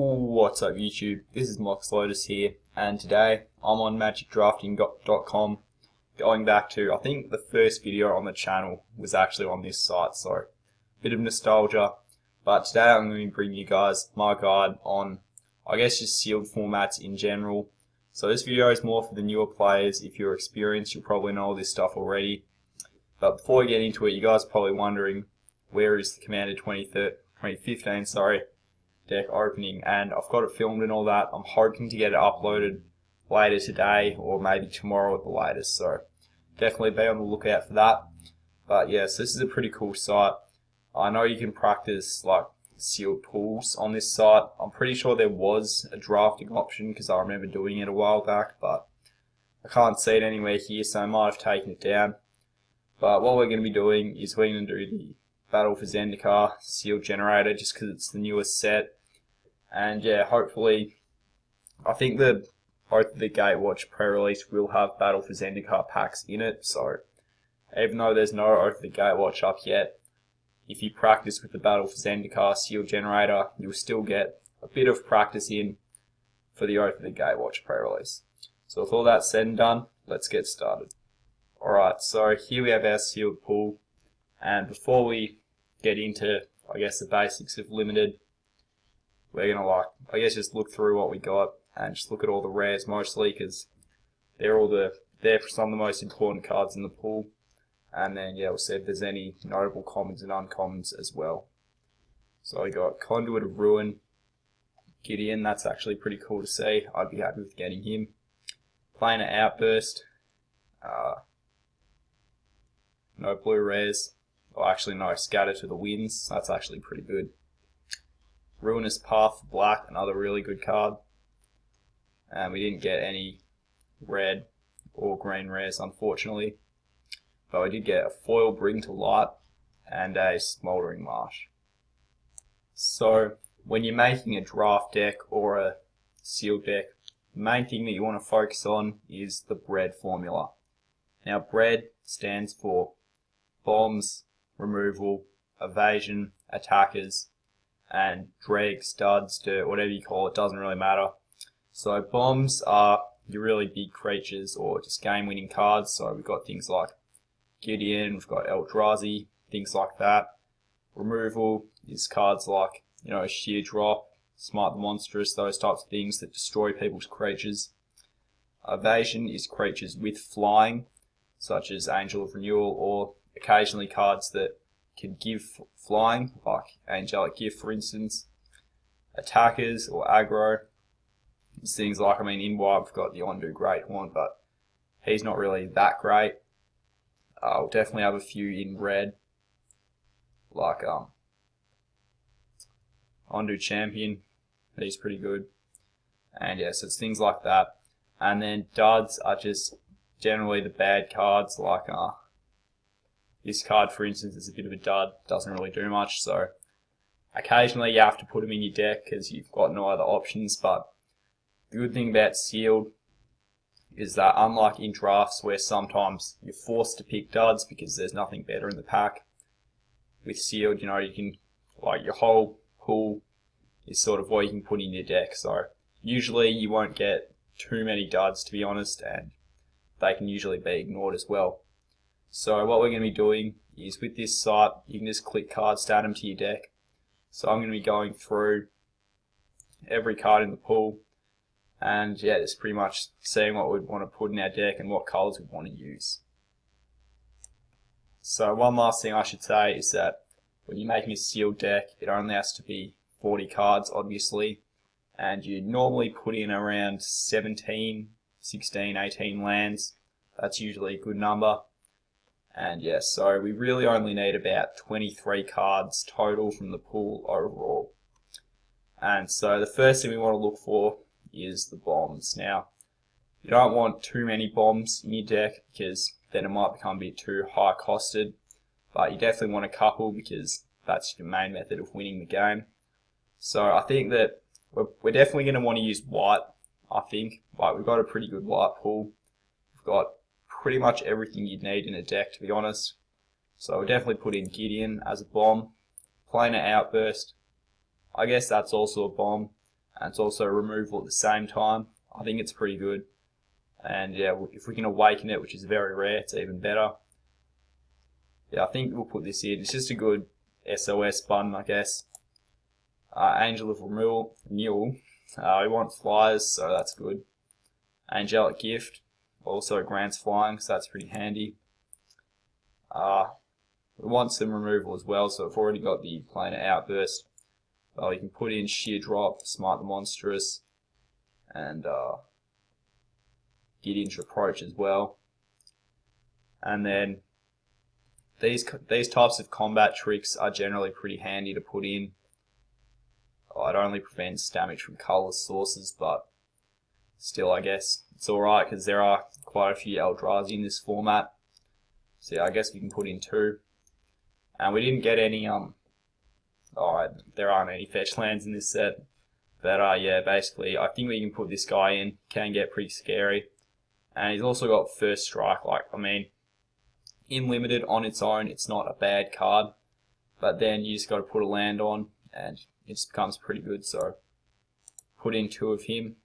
What's up YouTube, this is Mox Lotus here, and today I'm on magicdrafting.com. Going back to, I think the first video on the channel was actually on this site, so bit of nostalgia. But today I'm going to bring you guys my guide on, I guess, just sealed formats in general. So this video is more for the newer players. If you're experienced, you'll probably know all this stuff already. But before we get into it, you guys are probably wondering, where is the Commander 2015 deck opening, and I've got it filmed and all that. I'm hoping to get it uploaded later today or maybe tomorrow at the latest, so definitely be on the lookout for that. But yes, this is a pretty cool site. I know you can practice like sealed pools on this site. I'm pretty sure there was a drafting option because I remember doing it a while back, but I can't see it anywhere here, so I might have taken it down. But what we're going to be doing is we're going to do the Battle for Zendikar sealed generator just because it's the newest set. And yeah, hopefully, I think both the Gatewatch pre-release will have Battle for Zendikar packs in it, so even though there's no Oath of the Gatewatch up yet, if you practice with the Battle for Zendikar sealed generator, you'll still get a bit of practice in for the Oath of the Gatewatch pre-release. So with all that said and done, let's get started. Alright, so here we have our sealed pool, and before we get into, I guess, the basics of limited, we're going to just look through what we got and just look at all the rares mostly, because they're for some of the most important cards in the pool. And then yeah, we'll see if there's any notable commons and uncommons as well. So we got Conduit of Ruin, Gideon, that's actually pretty cool to see. I'd be happy with getting him. Planar Outburst, no blue rares, or actually no, Scatter to the Winds, that's actually pretty good. Ruinous Path Black, another really good card. And we didn't get any red or green rares, unfortunately. But we did get a foil Bring to Light and a Smoldering Marsh. So when you're making a draft deck or a sealed deck, the main thing that you want to focus on is the bread formula. Now bread stands for bombs, removal, evasion, attackers, and drag, studs, dirt, whatever you call it, doesn't really matter. So bombs are your really big creatures or just game-winning cards. So we've got things like Gideon, we've got Eldrazi, things like that. Removal is cards like, Sheer Drop, Smite the Monstrous, those types of things that destroy people's creatures. Evasion is creatures with flying, such as Angel of Renewal, or occasionally cards that can give flying, like Angelic Gift for instance. Attackers or aggro, it's things like, in white we've got the Ondu Greathorn, but he's not really that great. We'll definitely have a few in red, like Ondu Champion, he's pretty good. And yeah, so it's things like that. And then duds are just generally the bad cards, like this card, for instance, is a bit of a dud, doesn't really do much, so occasionally you have to put them in your deck because you've got no other options. But the good thing about sealed is that, unlike in drafts where sometimes you're forced to pick duds because there's nothing better in the pack, with sealed, you can, your whole pool is sort of what you can put in your deck. So usually you won't get too many duds, to be honest, and they can usually be ignored as well. So what we're going to be doing is, with this site, you can just click cards to add them to your deck. So I'm going to be going through every card in the pool, and yeah, just pretty much seeing what we'd want to put in our deck and what colours we'd want to use. So one last thing I should say is that when you're making a sealed deck, it only has to be 40 cards, obviously, and you normally put in around 17, 16, 18 lands. That's usually a good number. And yeah, so we really only need about 23 cards total from the pool overall. And so the first thing we want to look for is the bombs. Now, you don't want too many bombs in your deck because then it might become a bit too high costed. But you definitely want a couple because that's your main method of winning the game. So I think that we're definitely going to want to use white, I think. We've got a pretty good white pool. We've got pretty much everything you'd need in a deck, to be honest. So we'll definitely put in Gideon as a bomb. Planar Outburst, I guess that's also a bomb. and it's also removal at the same time. I think it's pretty good. And yeah, if we can awaken it, which is very rare, it's even better. Yeah, I think we'll put this in. It's just a good SOS button, I guess. Angel of Renewal. We want flyers, so that's good. Angelic Gift also grants flying, so that's pretty handy. We want some removal as well, so I've already got the Planar Outburst. You can put in Sheer Drop, Smite the Monstrous, and Gideon's Reproach as well. And then these types of combat tricks are generally pretty handy to put in. It only prevents damage from colourless sources, but still, I guess it's alright because there are quite a few Eldrazi in this format. So yeah, I guess we can put in 2. And we didn't get any, there aren't any fetch lands in this set. But yeah, basically, I think we can put this guy in. Can get pretty scary. And he's also got First Strike. In Limited on its own, it's not a bad card. But then you just got to put a land on, and it just becomes pretty good. So put in 2 of him.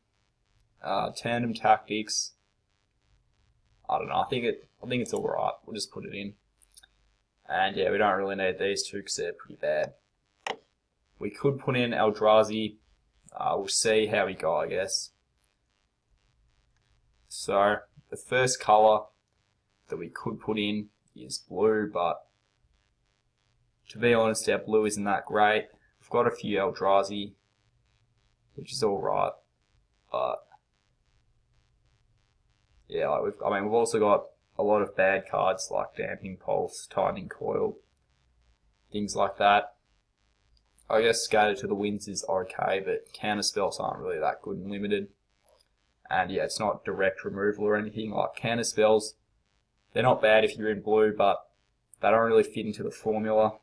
Tandem Tactics. I don't know. I think it's all right. We'll just put it in. And yeah, we don't really need these 2 because they're pretty bad. We could put in Eldrazi. We'll see how we go, I guess. So the first color that we could put in is blue, but to be honest, our blue isn't that great. We've got a few Eldrazi, which is all right, but yeah, we've also got a lot of bad cards like Damping Pulse, Tightening Coil, things like that. I guess Scatter to the Winds is okay, but counter spells aren't really that good in Limited. And yeah, it's not direct removal or anything. Like counter spells, they're not bad if you're in blue, but they don't really fit into the formula.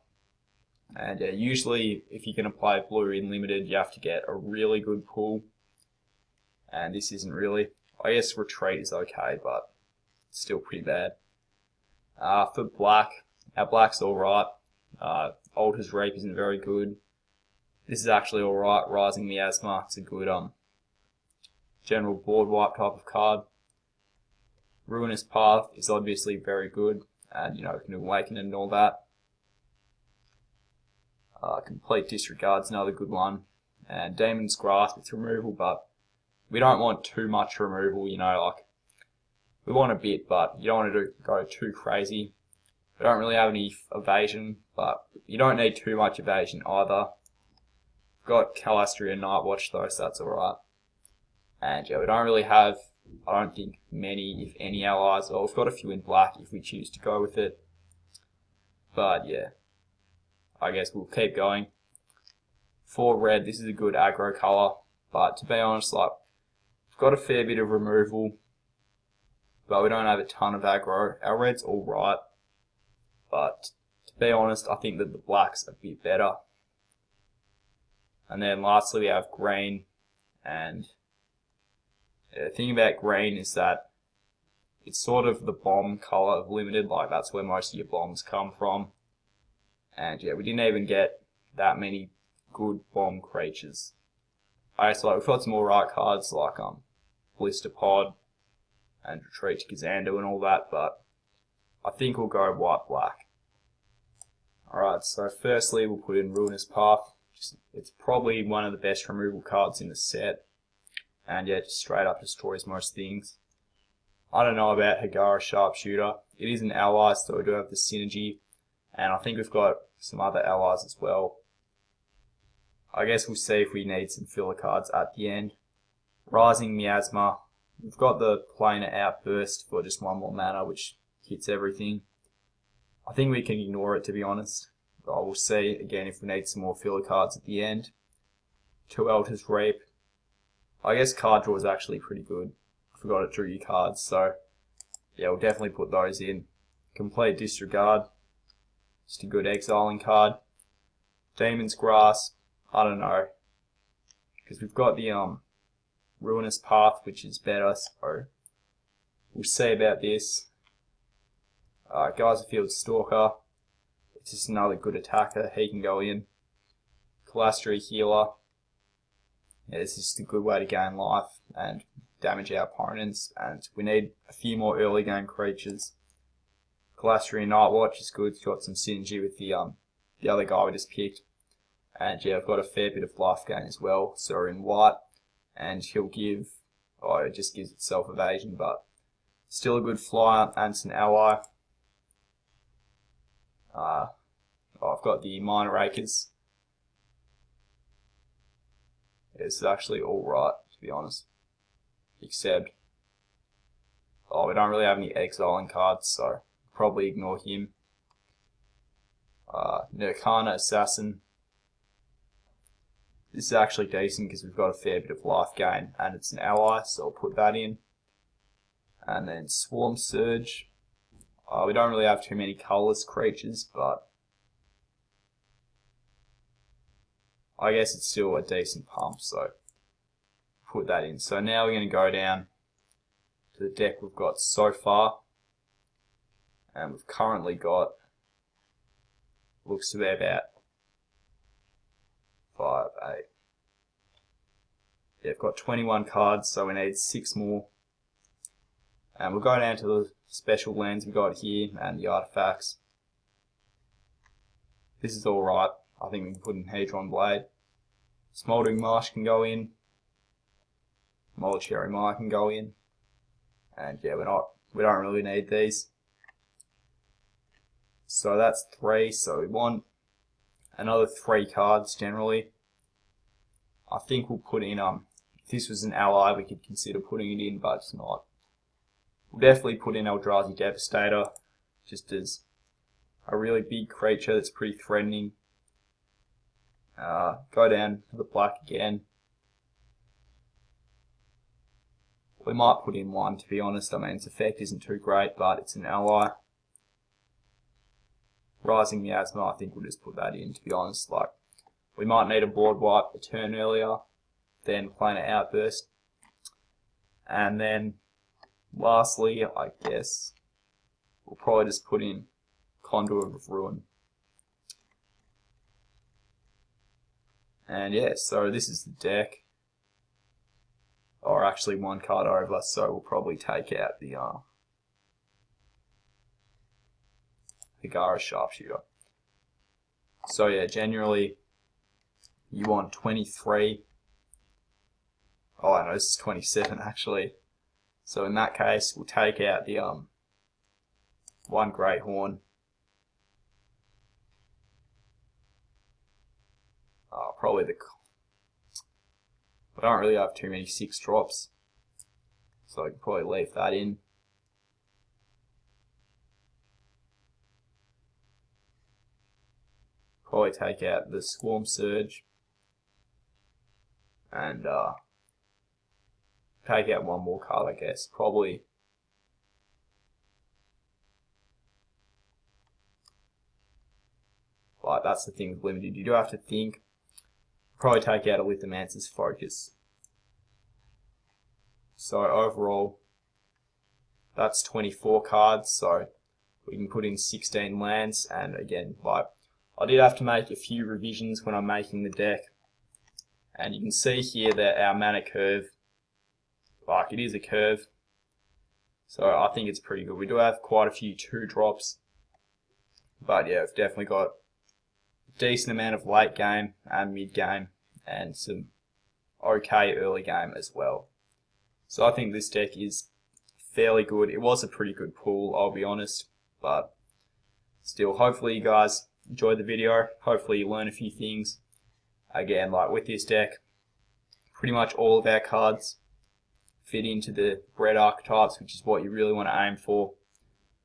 And yeah, usually if you're going to play blue in Limited, you have to get a really good pull. And this isn't really. I guess Retreat is okay, but it's still pretty bad. For black, our black's alright. Altar's Reap isn't very good. This is actually alright. Rising Miasma, it's a good general board wipe type of card. Ruinous Path is obviously very good, and you can awaken it and all that. Complete Disregard's another good one, and Demon's Grasp, it's removal, but we don't want too much removal. We want a bit, but you don't want to go too crazy. We don't really have any evasion, but you don't need too much evasion either. We've got Calastria Nightwatch though, so that's alright. And yeah, we don't really have, I don't think, many, if any, allies. Well, we've got a few in black if we choose to go with it. But yeah, I guess we'll keep going. For red, this is a good aggro colour, but to be honest, we've got a fair bit of removal, but we don't have a ton of aggro. Our red's alright, but to be honest, I think that the black's a bit better. And then lastly, we have green, and the thing about green is that it's sort of the bomb colour of Limited, that's where most of your bombs come from. And yeah, we didn't even get that many good bomb creatures. We've got some alright cards like Blister Pod and Retreat to Kazandu and all that, but I think we'll go white-black. Alright, so firstly we'll put in Ruinous Path. It's probably one of the best removal cards in the set. And yeah, just straight up destroys most things. I don't know about Hagara Sharpshooter. It is an ally, so we do have the synergy. And I think we've got some other allies as well. I guess we'll see if we need some filler cards at the end. Rising Miasma. We've got the Planar Outburst for just 1 more mana, which hits everything. I think we can ignore it, to be honest. But we'll see again if we need some more filler cards at the end. 2 Altar's Reap. I guess card draw is actually pretty good. I forgot it drew you cards, so yeah, we'll definitely put those in. Complete Disregard. Just a good exiling card. Demon's Grasp. I don't know, because we've got the Ruinous Path, which is better, so we'll see about this. Geyserfield Stalker. It's just another good attacker. He can go in. Calastria Healer. yeah, this is just a good way to gain life and damage our opponents, and we need a few more early game creatures. Glacier Nightwatch is good, it's got some synergy with the other guy we just picked. And yeah, I've got a fair bit of life gain as well, so in white, and he'll give, oh, it just gives itself evasion, but still a good flyer, and it's an ally. I've got the Minor Acres. It's actually alright, to be honest. Except, we don't really have any exiling cards, so probably ignore him. Nirkana Assassin. This is actually decent because we've got a fair bit of life gain, and it's an ally, so I'll put that in. And then Swarm Surge. We don't really have too many colourless creatures, but I guess it's still a decent pump, so put that in. So now we're going to go down to the deck we've got so far, and we've currently got, looks to be about 5, 8. Yeah, we've got 21 cards, so we need 6 more. And we'll go down to the special lands we got here and the artifacts. This is alright. I think we can put in Hedron Blade. Smoldering Marsh can go in. Moldcherry Mire can go in. And yeah, we don't really need these. So that's 3, so we want another 3 cards generally. I think we'll put in, if this was an ally we could consider putting it in, but it's not. We'll definitely put in Eldrazi Devastator, just as a really big creature that's pretty threatening. Go down to the black again. We might put in 1, to be honest. I mean, its effect isn't too great, but it's an ally. Rising Miasma, I think we'll just put that in, to be honest. Like, we might need a board wipe a turn earlier, then Planar Outburst. And then, lastly, I guess, we'll probably just put in Conduit of Ruin. And yeah, so this is the deck. Or actually 1 card over, so we'll probably take out the Gara Sharpshooter. So yeah, generally you want 23. Oh, I know this is 27 actually. So in that case, we'll take out the 1 Great Horn. Probably I don't really have too many 6 drops, so I can probably leave that in. Probably take out the Swarm Surge and take out 1 more card, I guess. Probably like that's the thing with limited. You do have to think. Probably take out a Lithomancer's Focus. So overall, that's 24 cards. So we can put in 16 lands, and again, like I did have to make a few revisions when I'm making the deck, and you can see here that our mana curve, like it is a curve. So I think it's pretty good. We do have quite a few 2 drops, but yeah, we've definitely got decent amount of late game and mid game, and some okay early game as well. So I think this deck is fairly good. It was a pretty good pull, I'll be honest, but still, hopefully you guys enjoyed the video. Hopefully you learn a few things. Again, like with this deck, pretty much all of our cards fit into the red archetypes, which is what you really want to aim for.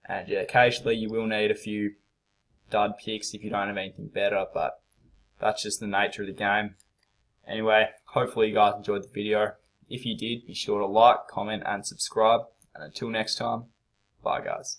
And yeah, occasionally you will need a few dud picks if you don't have anything better, but that's just the nature of the game. Anyway, hopefully you guys enjoyed the video. If you did, be sure to like, comment and subscribe. And until next time, bye guys.